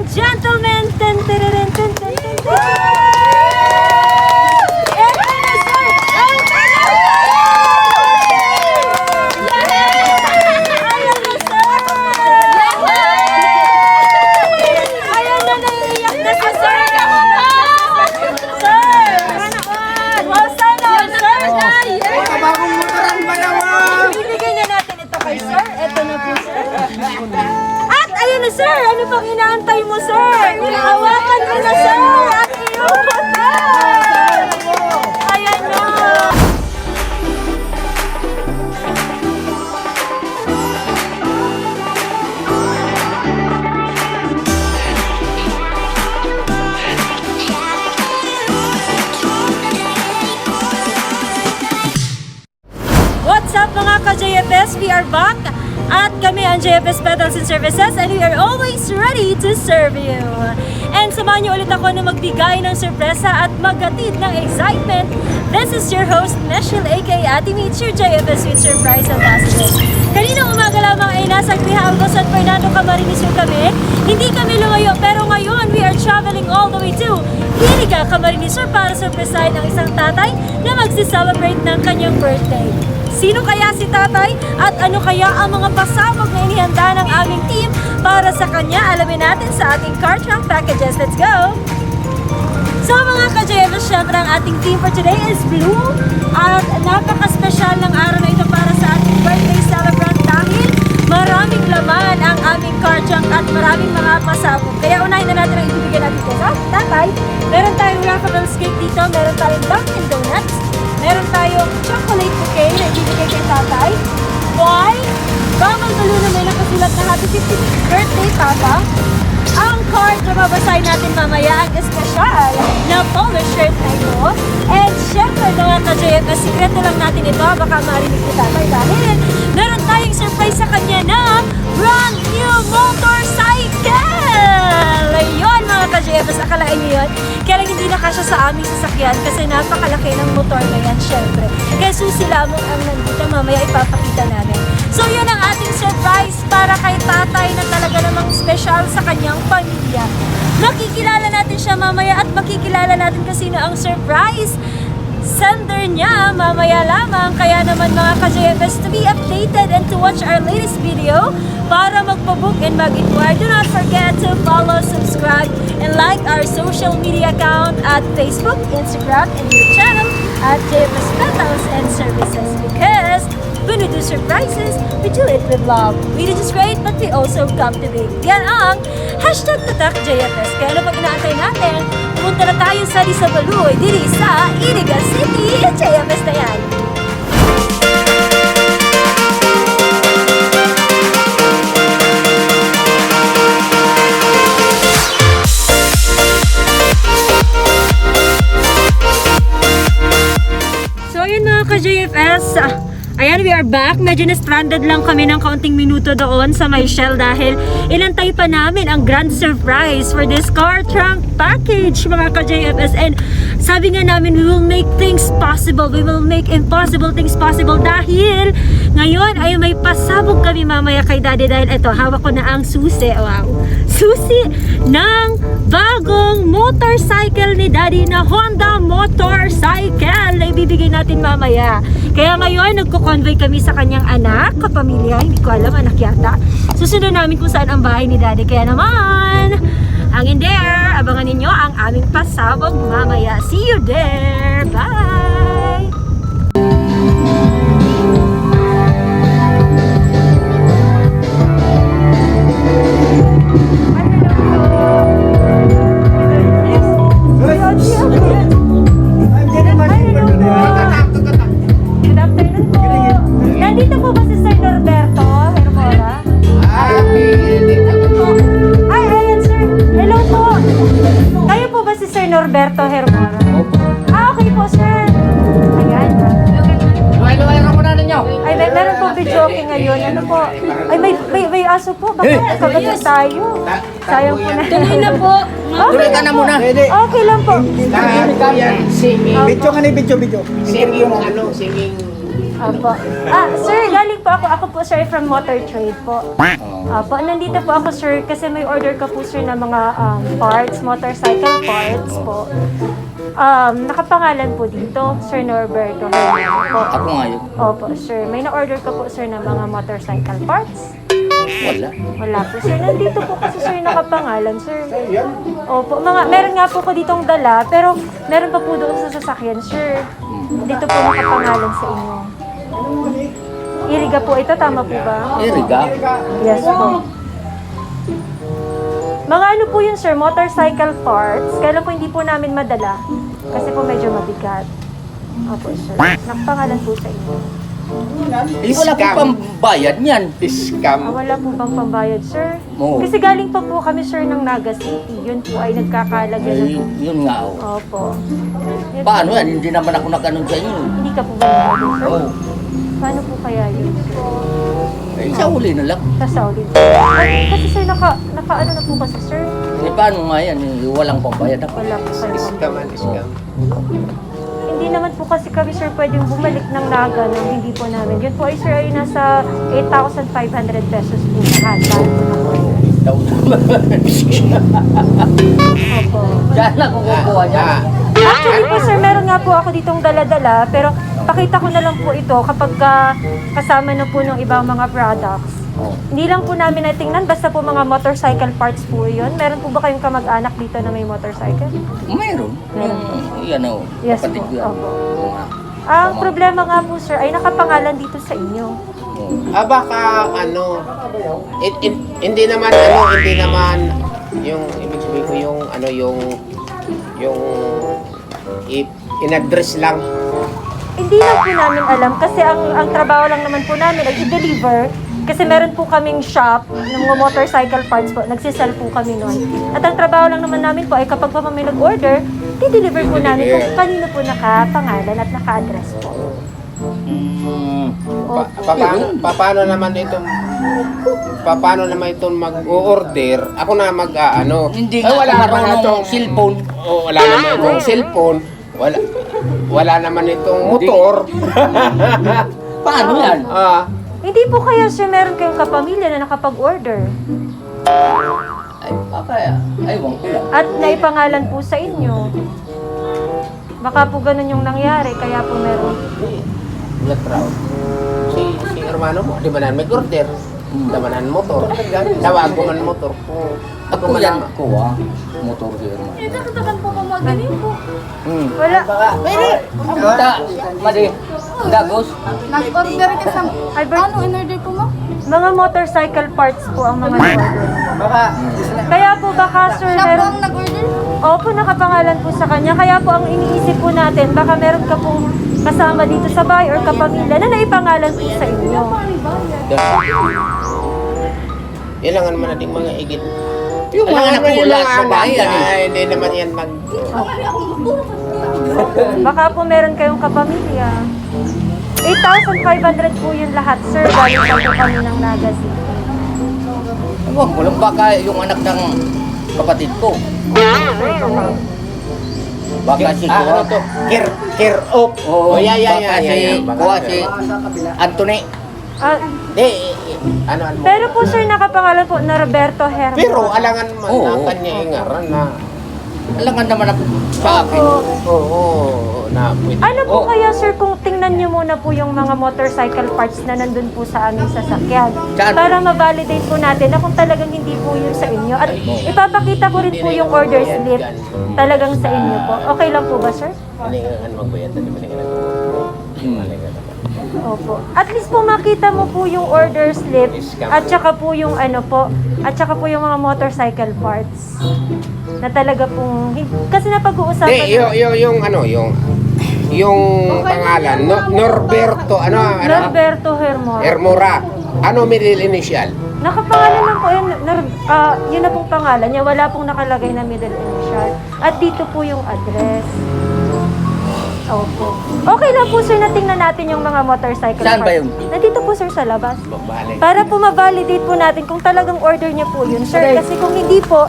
gentlemen, sir, ano pang inaantay mo, sir? Hawakan mo na, sir! At iyong motor! Ayan na! What's up mga ka-JFS? We are back! At kami ang JFS Pedals and Services and we are always ready to serve you. And samahan niyo ulit ako na magbigay ng sorpresa at maghatid ng excitement. This is your host, Michelle aka Ate Meets, your JFS with Surprise Ambassador. Kaninang umaga lamang ay nasa Grijalva, San Fernando, Camarines Sur kami. Hindi kami lumayo pero ngayon we are traveling all the way to Iriga, Camarines Sur para surpresahin ang isang tatay na magsi-celebrate ng kanyang birthday. Sino kaya si tatay at ano kaya ang mga pasabog na inihanda ng aming team para sa kanya? Alamin natin sa ating car trunk packages. Let's go! So mga ka-JFS, syempre ang ating theme for today is blue. At napaka-special ng araw na ito para sa ating birthday celebrant dahil maraming laman ang aming car trunk at maraming mga pasabog. Kaya unahin na natin ang ibibigay natin kay tatay. Meron tayong Raffles cake dito, meron tayong Dunkin' Donuts, meron tayong chocolate bouquet na ibibigay kay tatay. Why? Bawang dulo na may nakasulat na happy 50th birthday, Papa. Ang card na babasahin natin mamaya ang espesyal na polo shirt na ito. And syempre mga ka-JFS, sikreto lang natin ito, baka marinig ni tatay dahil meron tayong surprise sa kanya na brand new motorcycle! Ayun mga ka-JFS, akalain niyo yun? Kaya lang hindi na kasya sa aming sasakyan kasi napakalaki ng motor na yan syempre. Kaya susi lamang ang nandito, mamaya ipapakita namin. So yun ang ating surprise para kay tatay na talaga namang special sa kanyang pamilya. Makikilala natin siya mamaya at makikilala natin kung sino ang surprise sender niya mamaya lamang. Kaya naman mga ka-JFS, to be updated and to watch our latest video para magpabook and mag-inquire, do not forget to follow, subscribe, and like our social media account at Facebook, Instagram, and YouTube channel at JFS Pedals and Services, because when we do surprises, we do it with love. We do just great, but we also captivate. Yan ang #TatakJFS. Kaya ano pag inaantay natin, pumunta na tayo sa Rizabaloy, diri sa Iriga City. JFS na yan. So yun mga ka-JFS, ayan, we are back. Medyo na-stranded lang kami ng kaunting minuto doon sa Michelle dahil inantay pa namin ang grand surprise for this car trunk package, mga ka-JFS. And sabi nga namin, we will make things possible. We will make impossible things possible dahil ngayon ay may pasabog kami mamaya kay daddy dahil eto, hawak ko na ang susi. Wow! Susi ng bagong motorcycle ni daddy na Honda motorcycle na ibibigay natin mamaya. Kaya ngayon, nagko-convoy kami sa kanyang anak, kapamilya, hindi ko alam, anak yata. Susunod namin kung saan ang bahay ni daddy. Kaya naman, hang in there, abangan ninyo ang aming pasabog mamaya. See you there! Bye! Nandito po ba si Sir Norberto Hermora? Ay, ayan sir. Hello po. Kayo po ba si Sir Norberto Hermora? Ah, okay po sir. Ayan. Luhay-luhay ka muna ninyo. Ay, meron po video okay ngayon. Ano po? Ay, may aso po. Baka kagatin tayo. Sayang po na. Tuloy na po. Tuloy ka na muna. Okay lang po. Yan, singing. Video ka na, video. Singing, singing Opo. Sir, galing po ako. Ako po, sir, from Motor Trade po. Opo, nandito po ako, sir, kasi may order ka po, sir, ng mga parts, motorcycle parts po. Nakapangalan po dito, Sir Norberto Herman po. Ako nga yun. Opo, sir. May na-order ka po, sir, ng mga motorcycle parts? Wala. Wala po, sir. Nandito po kasi, sir, nakapangalan, sir. Opo, meron nga po ko ditong dala, pero meron pa po doon sa sasakyan, sir. Dito po nakapangalan sa inyo. Iriga po ito, tama po ba? Eriga. Yes po. Mga ano po yun, sir, motorcycle parts. Kailan po hindi po namin madala? Kasi po medyo mabigat. Opo, sir. Nakapangalan po sa inyo. Wala ko pang bayad niyan. Wala po bang pambayad, sir? Oo. Kasi galing pa po kami, sir, ng Naga City. Yun po ay nagkakalaga na Ay, po. yun nga oh. Opo. Yun Paano po. yan? Hindi naman ako nagkanon sa inyo. Hindi ka po ba nag-order, sir? Oo. Paano po kaya yun, sir? Eh, sa uli na lang. Kasauli. Kasi, sir, naka-ano na po kasi, sir? Eh, paano nga yan? Eh, walang pambayad ako. Wala po kayo. Scam. Hindi naman po kasi kami, sir, pwedeng bumalik ng Naga nang hindi po namin. Yun po ay, sir, ay nasa 8,500 pesos po lahat. Dahil po na po. Opo. Diyan ako kukuha dyan. Actually po, sir, meron nga po ako ditong dala-dala, pero pakita ko na lang po ito kapag kasama na po ng ibang mga products. Oh. Hindi lang po namin natingnan, basta po mga motorcycle parts po yun. Meron po ba kayong kamag-anak dito na may motorcycle? Mayroon. Meron. Yan o. Yes Kapatid po. ko yan. Opo. Oo nga. Ang problema nga po, sir, ay nakapangalan dito sa inyo. Oo. Baka hindi naman yung ibig sabihin ko yung in-address lang. Hindi lang po namin alam kasi ang trabaho lang naman po namin ay i-deliver kasi meron po kaming shop ng mga motorcycle parts po. Nagsisell po kami noon. At ang trabaho lang naman namin po ay kapag pa may nag-order, i-deliver po namin kung kanino po nakapangalan at naka-address po. Paano naman itong mag-order? Ako na mag-ano. Hindi Ay, nga wala naman marunong itong cellphone. wala naman itong cellphone. Wala naman itong motor. Paano yan? Hindi po kaya sir meron kayong kapamilya na nakapag-order Ay, aywan ko lang. at naipangalan po sa inyo. Baka po ganun yung nangyari, kaya po meron. Ulat raw. Si hermano mo, di ba na mag-order? Damanan motor. Tawag ko man motor. Ako yan ako motor here man. Nakatakan po ka magaling po. Wala. Da, madi. Dagos. Nag-order ka sa... Albert, Ano in-order ko mo? mga motorcycle parts po ang mga order. Kaya po baka sir Siya po meron... ang nag-order? Opo, nakapangalan po sa kanya. Kaya po ang iniisip po natin, baka meron ka pong kasama dito sa bahay or kapamilya na naipangalan po sa inyo. Yan lang naman nating mga igit. Yung mga anak ko lahat sa bahay yan eh. Ay, hindi naman yan mag... Baka po meron kayong kapamilya. 8,500 po yung lahat, sir. Galing pa po kami ng Naga City. Ewan ko lang baka yung anak ng kapatid ko. Baka si ano Kuha. to? Care of. Oo, Yeah. baka si Kuha, si Anthony. Di, ano mo? Pero po sir, nakapangalan po na Roberto Herman. Pero alangan man Oo. na kanya ingaran na. Alangan naman ako sa akin. Oo, na pwede. Ano po Oh. kaya sir kung tingnan niyo muna po yung mga motorcycle parts na nandun po sa aming sasakyan Saan? para ma-validate po natin na kung talagang hindi po yun sa inyo at ipapakita ko rin po yung order slip talagang sa inyo po. Okay lang po ba sir? Hindi nga magbayad na naman nga Opo. At least po makita mo po yung order slip at saka po yung ano po at saka po yung mga motorcycle parts na talaga pong kasi napag-uusapan Di, yung pangalan, Norberto, Norberto Hermon. Hermora. Ano middle initial? Nakapangalan lang po yun, yun na pong pangalan niya, wala pong nakalagay na middle initial. At dito po yung address. Opo. Okay lang po sir na tingnan natin yung mga motorcycle Saan ba parts. yun? Nandito po sir sa labas. Balik. Para po ma-validate po natin kung talagang order niya po yun sir. Kasi kung hindi po,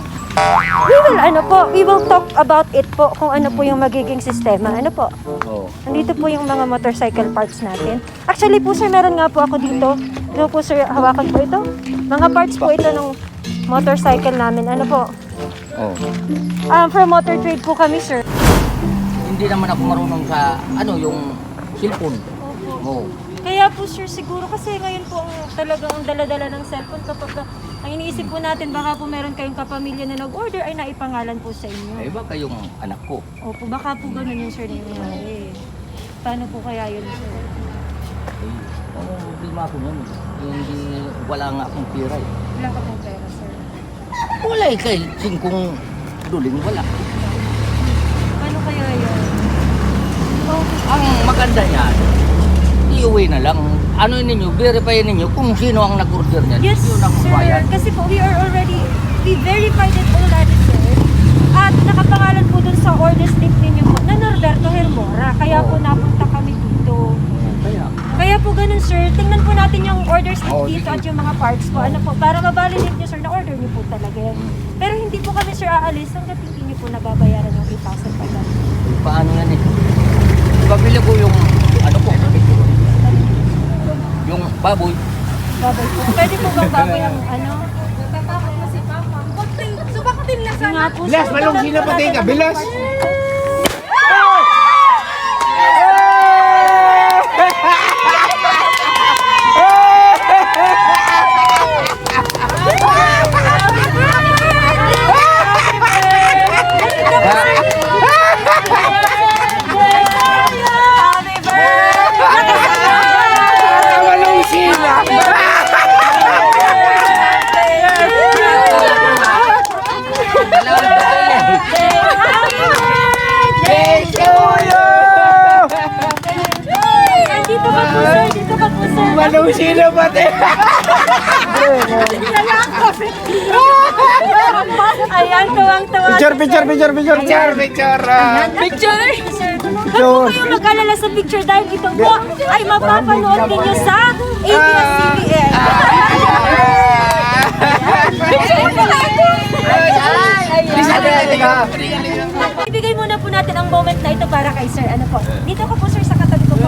we will talk about it po kung ano po yung magiging sistema. Ano po? Oo. Nandito po yung mga motorcycle parts natin. Actually po sir, meron nga po ako dito. Ano po sir, hawakan po ito. Mga parts po ito ng motorcycle namin. Ano po? Oo. From motor trade po kami sir. Hindi naman ako marunong sa, yung cellphone. Oo. Kaya po sir, siguro kasi ngayon po ang talagang dala-dala ng cellphone kapag ang iniisip po natin baka po meron kayong kapamilya na nag-order ay naipangalan po sa inyo. Ay, baka yung anak ko. Opo, baka po ganun yung sir na nangyari. Paano po kaya yun sir? Ay, problema ako nun. Hindi, wala nga akong pera eh. Wala ka pong pera sir. Wala eh, kay singkong duling wala. Paano kaya yun? Ang maganda niyan, iuwi na lang. Ano ninyo, verify ninyo kung sino ang nag-order niyan. Yes Yun ang sir, bayad. kasi po we verified it already sir. At nakapangalan po dun sa order slip ninyo po na Norberto Hermora. Kaya po napunta kami dito. Kaya po ganun sir, tingnan po natin yung order slip dito at yung mga parts po. Ano po, para mabalidate nyo sir na order nyo po talaga yan. Pero hindi po kami sir aalis hanggat hindi nyo po nababayaran yung 8,000 pa lang. Paano yan eh? Pabili ko yung, yung baboy. Baboy po. Pwede po bang baboy ang ano? Natatakot na si Papa. Subakatin na Yung nga po Bilas, sir, malong tingnan sino po pati natin ka, ang bilas. parts. Malong sila. Dito ka po sir, dito ka po sir. Malong sila pati. Ayan, tuwang-tuwa. Picture. Picture! Huwag po kayong mag-alala sa picture dahil ito po ay mapapanood ninyo sa ABS-CBN. Ibigay muna po natin ang moment na ito para kay sir. Ano po? Dito ko po sir sa katabi ko po.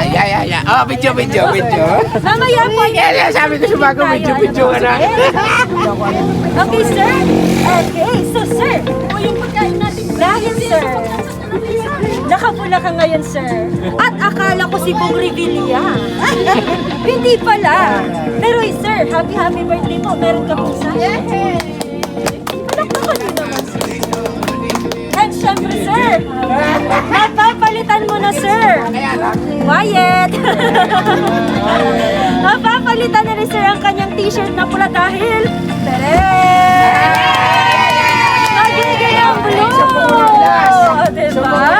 Yeah. Oh, video. Mamaya po. Yeah, sabi ko sa bago, video ka na. Okay, sir. Okay, so sir, po yung pagkain natin. Dahil sir, nakapula ka ngayon, sir. At akala ko si Bong Revilla. Hindi pala. Pero sir, happy birthday po. Meron ka pong sa. Anak na ka din naman, sir. And syempre, sir, mapapalitan mo na, sir. Quiet. Mapapalitan na ni sir ang kanyang t-shirt na pula dahil magiging ang blue. Diba?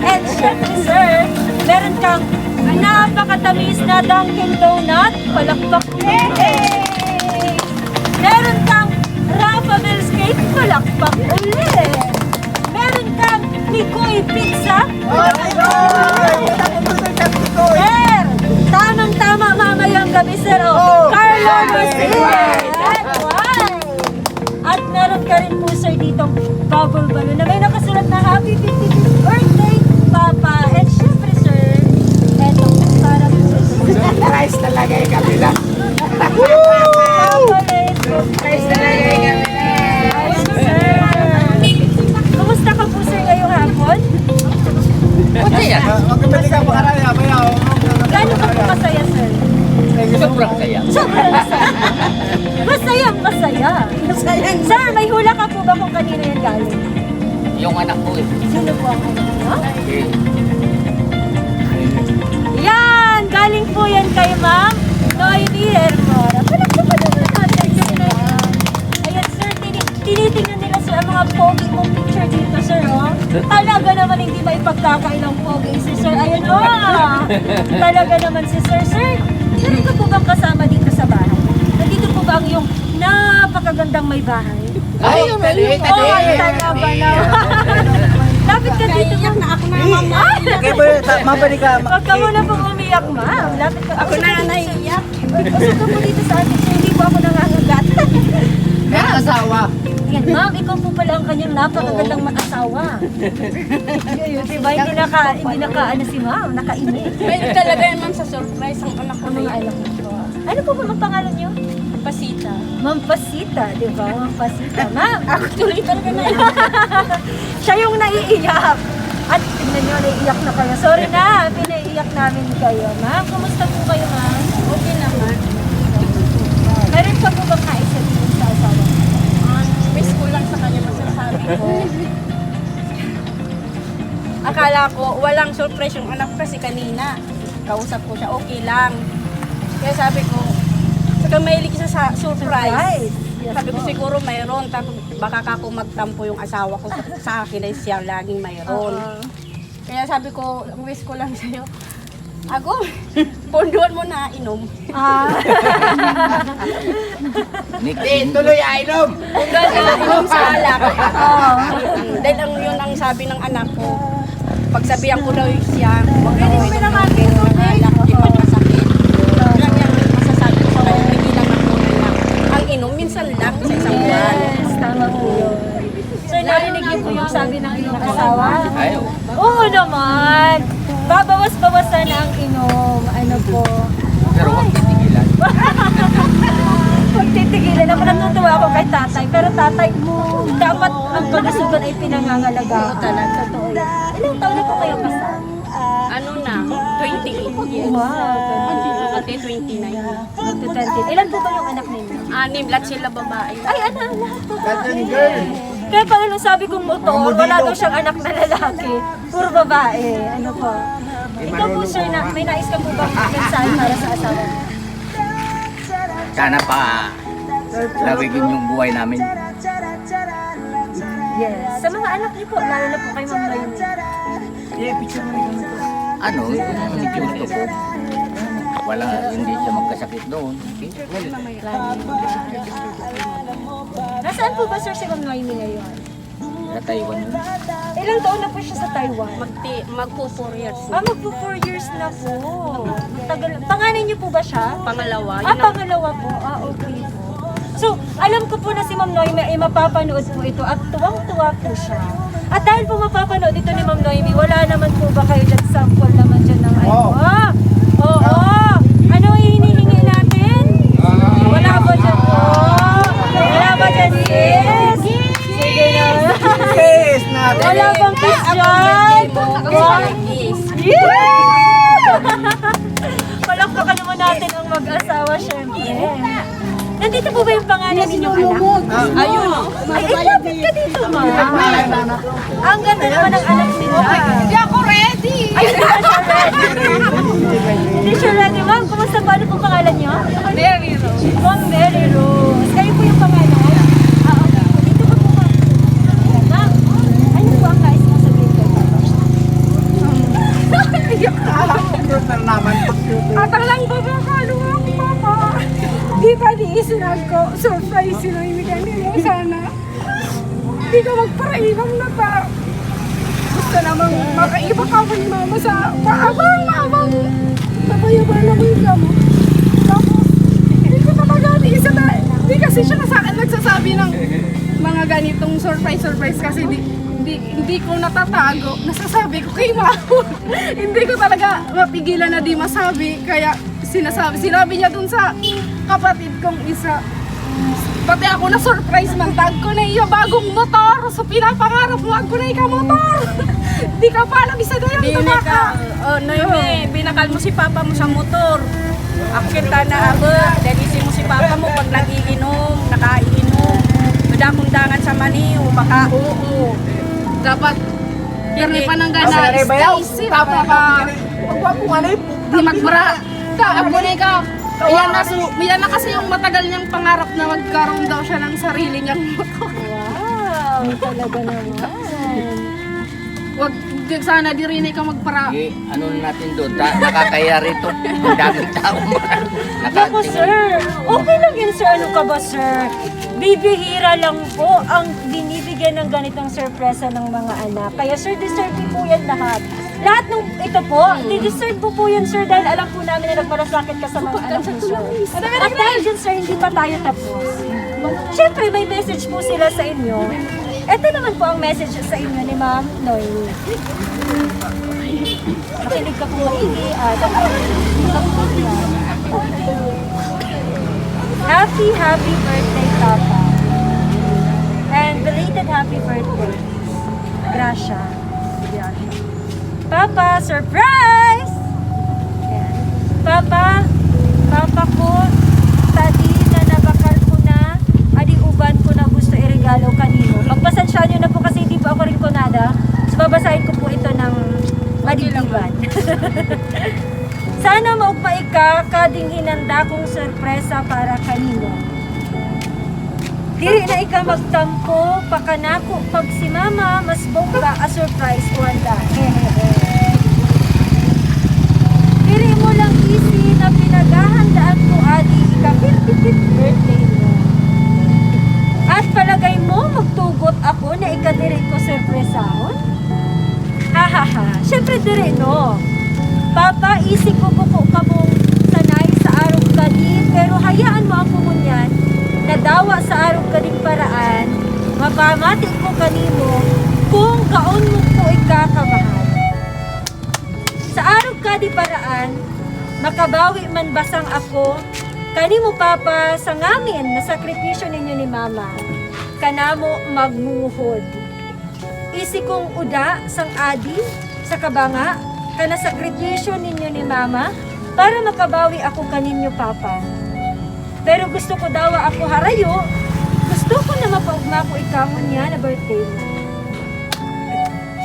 And syempre, sir, meron kang napakatamis na Dunkin' Donut. Palakpak ulit. Meron kang Rafa Bell's Cake. Palakpak ulit. Meron kang Mikoy Pizza. Sir, tamang-tama mamayang gabi, sir. Carlo Rosel. At meron ka rin po, sir, ditong bubble balloon na may nakasulat na Happy 55th Birthday, Papa. And syempre, sir, eto, para po sa Surprise talaga yung kabila. Surprise talaga yung kabila. Ayun, sir. Kumusta ka po, sir, ngayong hapon? Masaya. Gano'n ka po masaya, sir? Sobrang saya. Sobrang masaya. Masaya. Sir, may hula ka po ba kung kanina yan galing? Yung anak ko eh. Sino po ang anak niyo? Eh, Yan! Galing po yan kay Ma'am Noemi Hermora. Palakpakan naman natin. Ayan, sir, tinitingnan nila sir ang mga pogi mong picture dito, sir, oh. Talaga naman hindi maipagkakailang pogi si sir. Ayan, oh. Talaga naman si sir. Sir, meron ka po bang kasama dito sa bahay? Nandito po ba ang iyong napakagandang may bahay? Ay, mali. Oh, talaga naman. Lapit ka dito, ma'am. Na ako na, ma'am. Mabali ka. Huwag ka muna pong umiyak, ma'am. Lapit ka. Ako na naiiyak. Usap ka po dito sa akin, sir. Hindi po ako nangangagat. May asawa. Yan, ma'am, ikaw po pala ang kanyang napakagandang mag-asawa. Diba, hindi ano si ma'am, nakainit. Pwede talaga yan, ma'am, sa surprise ang anak ko Ang na mga yan. alam ko. Ano po ba ang pangalan niyo? Pasita. Ma'am Pasita, di ba? Ma'am Pasita. Ma'am, Ako tuloy talaga na yan. siya yung naiiyak. At tignan nyo, naiiyak na kayo. Sorry na, pinaiiyak namin kayo. Ma'am, kumusta po kayo, ma'am? Okay naman. Meron pa po bang naisabihin sa asawa? Miss ko lang sa kanya masasabi ko. Akala ko walang surprise yung anak ko kasi kanina. Kausap ko siya, okay lang. Kaya sabi ko, saka mahilig siya sa surprise. Yes Sabi ko po. siguro mayroon, tapos baka ako magtampo yung asawa ko sa akin ay siya laging mayroon. Kaya sabi ko, wish ko lang sa'yo, ako, ponduan mo na inom. Ah, Hindi, tuloy inom. Ponduan na inom sa alak. oh. Dahil yun ang sabi ng anak ko, pagsabihan ko daw siya, huwag na Pwede mo uminom naman ng alak, di magkasakit. Lang yan ang masasabi ko sa kanya, tigilan na po na lang. Ang inom, minsan lang sa isang buwan. Yes, tama po yun. Sir, narinig niyo po yung sabi ng inyong asawa? Ayaw. Oo naman. Babawas-bawasan na ang inom. Ano po? Pero huwag titigilan. Huwag titigilan. Ako natutuwa ako kay tatay. Pero tatay mo, dapat ang kalusugan ay pinangangalagaan. Talaga. Totoo yan. Ilang taon na po kayo kasal? Ano na, 28 years. Wow. Pati 29. To 20. Ilan po ba yung anak ninyo? Anim, lahat sila babae. Ay, anak, lahat po babae. Kaya pala nung sabi kong motor, wala daw siyang anak na lalaki. Puro babae. Ano po? Ikaw po, sir, may nais ka po bang mensahe para sa asawa mo? Sana pa lawigin yung buhay namin. Yes. Sa mga anak niyo po, lalo na po kay Ma'am Rainy. Ano, yung gusto ko. Wala, hindi siya magkasakit doon. Nasaan po ba, sir, si Ma'am Rainy ngayon? Sa Taiwan yun. Ilang taon na po siya sa Taiwan? Magpo 4 years. Ah, magpo 4 years na po. Tagal. Panganay niyo po ba siya? Pangalawa. Ah, pangalawa po. Ah, okay po. So, alam ko po na si Ma'am Noemi ay mapapanood po ito at tuwang-tuwa po siya. At dahil po mapapanood ito ni Ma'am Noemi, wala naman po ba kayo dyan sample naman dyan ng ano? Ah, oo. Ano hinihingi natin? Wala ba dyan? Wala ba dyan? Yes! Sige na. Yes, na. Wala bang kiss dyan? Yes. Yeah! Palakpakan naman natin ang mag-asawa, syempre. Nandito po ba yung pangalan ninyong anak? Ayun, oh. Ay, lapit ka dito, ma. Ang ganda naman ng anak nila. Hindi ako ready. Ay, hindi ba siya ready? Hindi siya ready, ma'am. Kumusta po? Ano pong pangalan niyo? Very Rose. Ma'am Mary Rose. Kayo po yung pangalan? Ah, okay po. Dito ka po, ma'am. Ma'am, ano po ang nais mo sabihin kayo? Atang lang babakalo ako, papa. Di ba diisinag ko? Surprise sila ibigay nila sana. Di ka magparailang na ta. Gusto namang makaiba ka mo ni mama sa maabang. Tabayabang na mo yung gamot. Tapos, hindi ko talaga isa na. Di kasi siya sa akin nagsasabi ng mga ganitong surprise kasi hindi ko natatago. Nasasabi ko kay mama. Hindi ko talaga mapigilan na di masabi. Kaya sinabi niya dun sa kapatid kong isa. Pati ako na surprise man tag ko na iyo bagong motor. So pinapangarap mo ako na ikaw motor. Di ka pa alam isa na yung tumaka. Noemi, binakal mo si papa mo sa motor. Akin ta na abot. Dalisin mo si papa mo pag nagiinom, nakaiinom. Dakundangan sa maniw, baka oo. Dapat hindi pa nang gana. Stay safe ka. Di magbara. Abo na ikaw. Yan na kasi yung matagal niyang pangarap na magkaroon daw siya ng sarili niyang motor. Wow, talaga naman. Wag sana di rin ikaw magpara. Eh, ano na natin doon? Nakakaya rito. Ang daming tao. Naku, sir. Okay lang yun, sir. Ano ka ba, sir? Bibihira lang po ang binibigyan ng ganitong sorpresa ng mga anak. Kaya, sir, deserve niyo po yan lahat. Lahat ng ito po, di-deserve po yan, sir, dahil alam po namin na nagmalasakit ka sa mga anak mo, sir. At dahil dyan, sir, hindi pa tayo tapos. Syempre, may message po sila sa inyo. Ito naman po ang message sa inyo ni Ma'am Noy. Nakinig ka po maigi at happy birthday, Papa. And belated happy birthday. Gracia. Papa, surprise! Yan. Papa ko, tadi na nabakal ko na, adi uban ko na gusto iregalo kanino. Pagpasensyaan nyo na po kasi hindi po ako rinconada. So babasahin ko po ito ng madiliban. Sana maugmay ka kading hinanda kong sorpresa para kanino. Diri na ika magtampo, pakanako pag si mama mas bongga a surprise ko handa. Diri mo lang easy na pinaghahandaan ko adi ika 55th birthday mo. At palagay mo magtugot ako na ika diri ko surpresahon? Hahaha, syempre diri no. Papa, isip ko po ka mong sanay sa araw kadi, pero hayaan mo ako munyan na dawa sa araw kading paraan, mapamati ko kanimo kung kaon mo ko ikakamahal. Sa araw kadi paraan, makabawi man basang ako, kanimo Papa, sa ngamin na sakripisyo ninyo ni Mama, kanamo magmuhod. Isi kong uda sang adi, sa kabanga, kana sakripisyo ninyo ni Mama para makabawi ako kaninyo Papa. Pero gusto ko daw ako harayo, gusto ko na mapaugma ko ikamon niya na birthday mo.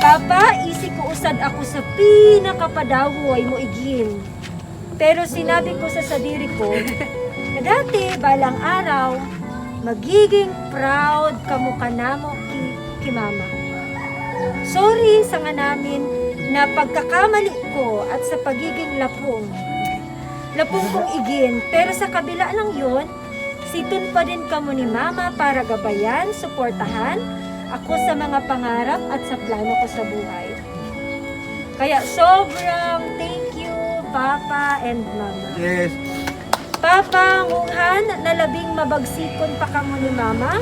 Papa, isi ko usad ako sa pinakapadawoy mo igin. Pero sinabi ko sa sadiri ko na dati balang araw magiging proud kamo kanamo ki Mama. Sorry sa nga namin na pagkakamali ko at sa pagiging lapong kong igin, pero sa kabila ng yon, situn pa din kamo ni Mama para gabayan, suportahan ako sa mga pangarap at sa plano ko sa buhay. Kaya sobrang thank you, Papa and Mama. Yes. Papa, ngunghan na labing mabagsikon pa kamo ni Mama,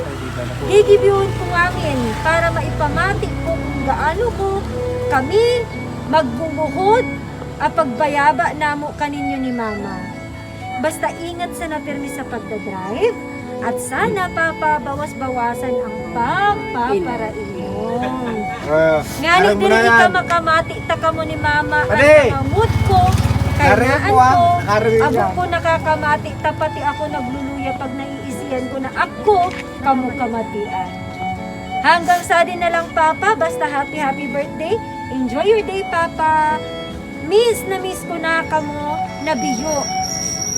gigibyuhin ko ngangin para maipamati ko kung gaano ko kami magbumuhod a pagbayaba namo kaninyo ni Mama. Basta ingat sa napirmi sa pagdadrive at sana Papa bawas-bawasan ang pagpaparainon. Nganit dili ka makamati ta kamo ni Mama at mamut ko kailangan ko abo ko nakakamati tapati ako nagluluya pag naiisiyan ko na ako kamo kamatian. Hanggang sa din na lang Papa, basta happy birthday. Enjoy your day, Papa. Miss ko na kamo na biyo.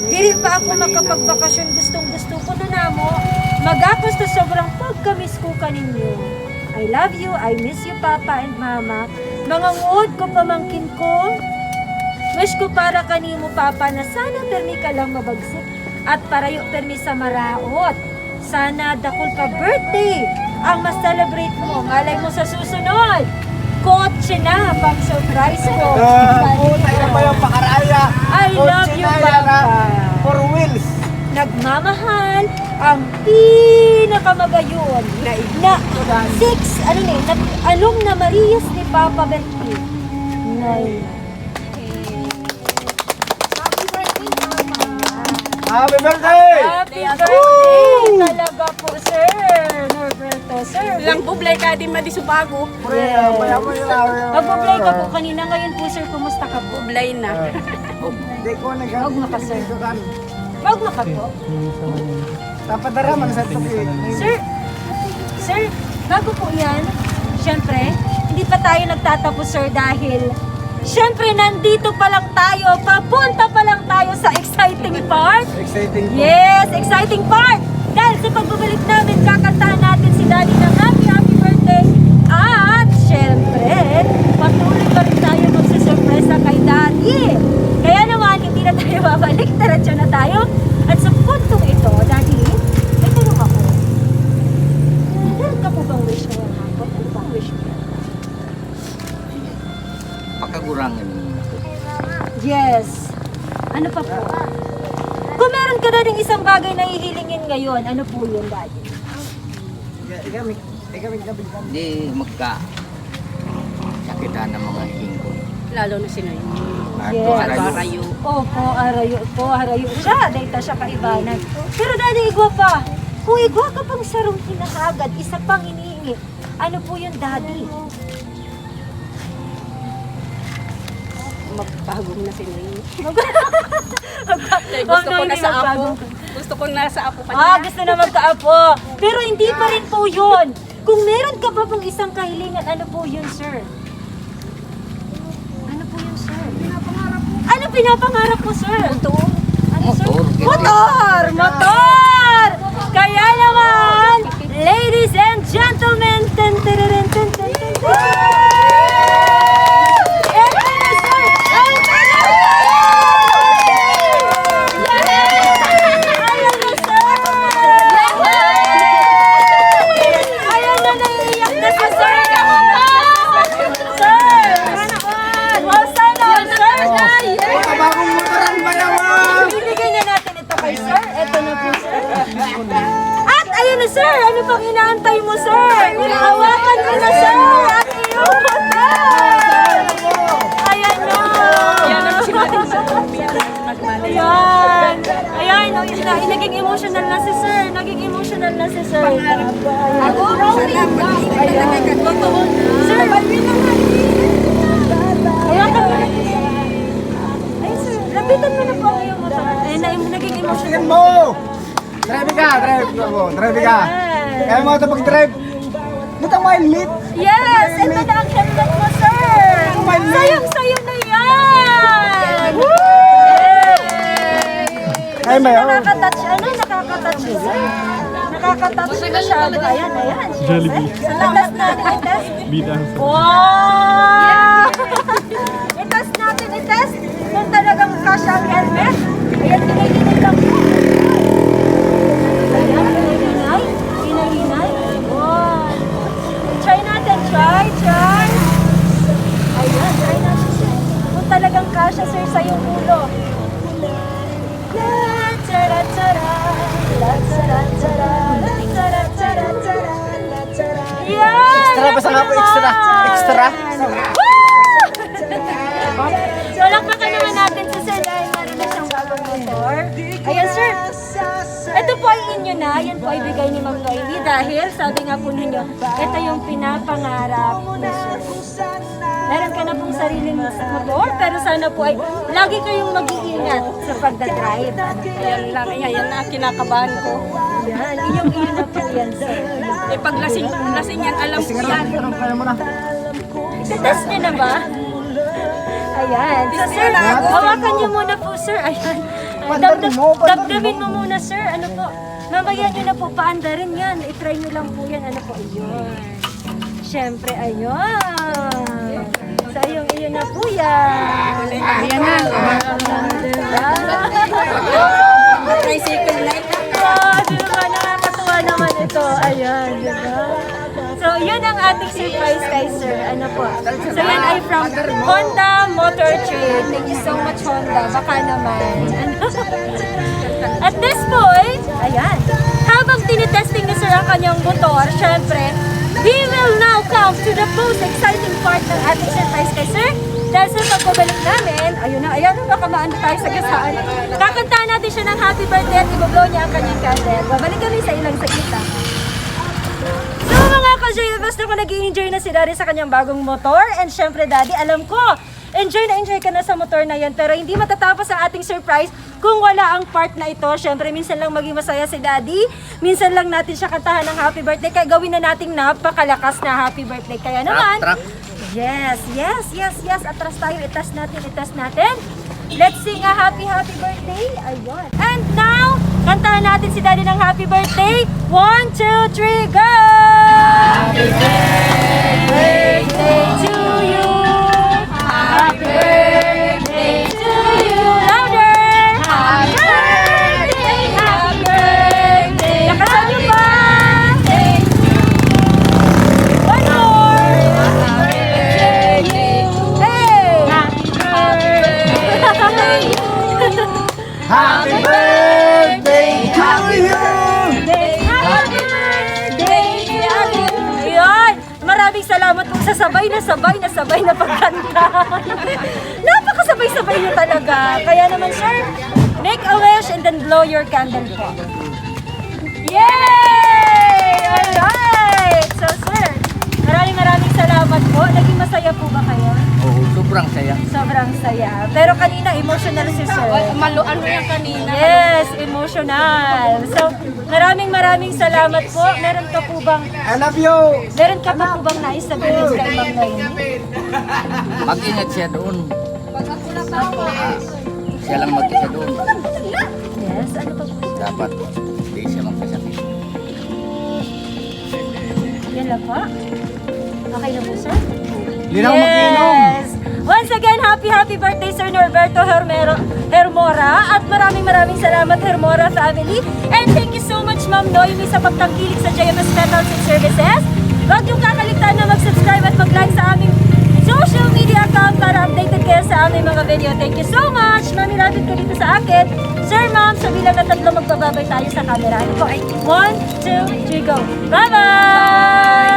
Dili pa ako makapagbakasyon, gustong-gusto ko na namo. Magakos to sobrang pagka-miss ko kaninyo. I love you, I miss you, Papa and Mama. Mga ngod ko pamangkin ko. Wish ko para kanimo, Papa, na sana permi ka lang mabagsik at parayo permi sa maraot. Sana dakol ka birthday ang mas-celebrate mo. Malay mo sa susunod. Kotse na pang surprise ko. I love you, Papa. 4 wheels. Nagmamahal ang pinakamagayon na 6, anong na Marias ni Papa Bertie. Happy birthday! Happy birthday! Talaga po, Sir Norberto. Sir, Lang bublay ka din madisubago. yes. Mag-bublay ka po kanina. Ngayon po, Sir, kumusta ka po? Bublay na. Huwag maka, Sir. Huwag maka po. Tapadaraman sa tuloy. Sir, bago po yan, syempre, hindi pa tayo nagtatapos, Sir, dahil syempre, nandito pa lang tayo, papunta pa lang tayo sa exciting part. Exciting. Yes, exciting part! Dahil sa pagbabalik namin, kakantahan natin si Daddy ng happy birthday. At syempre, patuloy pa rin tayo magsasurpresa kay Daddy. Kaya naman, hindi na tayo babalik, diretso na tayo. At sa puntong ito, Daddy, may tanong ako. Meron ka po bang wish ngayong hapon? Ano bang wish mo? Pakagurangan mo ako. Yes. Ano pa po? Kung meron meron ka na rin isang bagay na hihilingin ngayon. Ano po yun, Daddy? Hindi sakitan ng mga hingko. Lalo na si Noy. Yes. Arayo. Opo, arayo siya. Dahil siya kaibanan. Pero Daddy, igwa pa. Kung igwa ka pang sarong hinahagad, isa pang inihingi. Ano po yun, Daddy? Magbago na si Noy. Gusto ko nasa apo. Gusto ko nasa apo ka Gusto na magkaapo. Pero hindi pa rin po yun. Kung meron ka pa pong isang kahilingan, ano po yun, sir? Ano po yun, sir? Ano pinapangarap po, sir? Motor. Ano, sir? Motor. Motor! Kaya naman, ladies and gentlemen, ten, ten, ten, ten, ten, ten, ten. Eto na, sir! Ayan na, sir! Ayan na, naiiyak na si sir! Sir! Sana all, sir! Bagong motoran ba naman? Ibigay na natin ito kay sir. Ito na po, sir. At ayun na, sir. Ano pang inaantay mo, sir? Hawakan mo na, sir. At iyong motor. Ayan na. Ayan. Ayan. Oh, yun na. Naging emotional na si sir. Naging emotional na si sir. Ako, ayan. Sir, hawakan mo na. Ay, sir, lapitan mo na po ang iyong motor. Ay, naging emotional. mo! Drive ka! Drive ka! Kaya mo ito pag-drive. Dito mo yung lead. Yes! Ito na ang helmet mo, sir! Sayang-sayo na yan! Ay, may Nakaka-touch, nakaka-touch siya, sir. Nakaka-touch masyado. Ayan. Jollibee. Test natin, i-test. Wow! I-test natin, i-test. Kung talagang kasha ang helmet. Ayan, pinay-hinay lang po. Ayan, pinay-hinay. Wow. Try natin, try. Ayan, try natin, sir. Kung talagang kasha, sir, sa iyong ulo. Yan! Extra pa sa nga po, extra. So, lakpakan naman natin sa sir dahil meron na siyang bagong motor. Ayan, sir. Ito po ay inyo na. Yan po ay bigay ni Ma'am Noemi dahil sabi nga po ninyo, ito yung pinapangarap na sir. Meron ka na pong sariling motor, pero sana po ay lagi kayong mag-iingat sa pagdadrive. Yan na kinakabahan ko. Yan, inyong na po yan, sir. Pag lasing yan, alam ko yan. Kaya mo na. Test niyo na ba? Ayan. So, sir, hawakan niyo muna po, sir. Ayan. Dabdabin mo muna, sir. Ano po? Mamaya niyo na po paandarin yan. I-try niyo lang po yan. Ano po? Ayun. Siyempre, ayun. So, iyo na po yan. Ayan na. Tricycle na ito. Diba? Nakakatuwa naman ito. Ayan, diba? So, yun ang ating surprise kay sir. Ano po? So, yan ay from Honda Motor Trade. Thank you so much, Honda. Baka naman. At this point, ayan, habang tinitesting ni sir ang kanyang motor, syempre, we will now come to the most exciting part ng ating surprise kay sir. Dahil sa pagbabalik namin, ayan na, nakamaan na tayo sa gasaan. Kakantahan natin siya ng happy birthday at ibablow niya ang kanyang candle. Babalik kami sa ilang saglit. So mga ka-JFS, na nag-i-enjoy na si Daddy sa kanyang bagong motor. And syempre Daddy, alam ko, enjoy ka na sa motor na yan. Pero hindi matatapos ang ating surprise kung wala ang part na ito. Syempre, minsan lang maging masaya si Daddy. Minsan lang natin siya kantahan ng happy birthday. Kaya gawin na nating napakalakas na happy birthday. Kaya naman, yes. Atras tayo, itest natin. Let's sing a happy birthday. Ayun. And now, kantahan natin si Daddy ng happy birthday. 1, 2, 3, go! Happy birthday to you. Happy birthday to you. Louder! Happy birthday. Lakasan niyo pa! One more! Hey! Happy birthday maraming salamat po sa sabay na pagkanta. Napakasabay-sabay niyo talaga. Kaya naman, sir, make a wish and then blow your candle po. Yay! Alright! So, sir, maraming salamat po. Naging masaya po ba kayo? Oo, sobrang saya. Sobrang saya. Pero kanina, emotional si sir. Ano yung kanina? Yes, emotional. So, maraming salamat po. Meron ka po bang Meron ka pa po bang nais sabihin kay Ma'am Noemi? Mag-ingat siya doon. Siya lang mag-isa doon. Yes, ano pa po? Dapat hindi siya magkasakit. Yan lang po. Okay na po, sir? Hindi na ako mag-inom. Yes! Once again, happy birthday, Sir Norberto Hermora. At maraming salamat, Hermora family. And thank you so much, Ma'am Noemi, sa pagtangkilik sa JMS Petals and Services. Huwag niyong kakaligtaan na mag-subscribe at mag-like sa aming social media account para updated kayo sa aming mga video. Thank you so much. Mami, lapit ka dito sa akin. Sir, ma'am, sa bilang na 3, magbababay tayo sa camera. Ano po? 1, 2, 3, go. Bye-bye!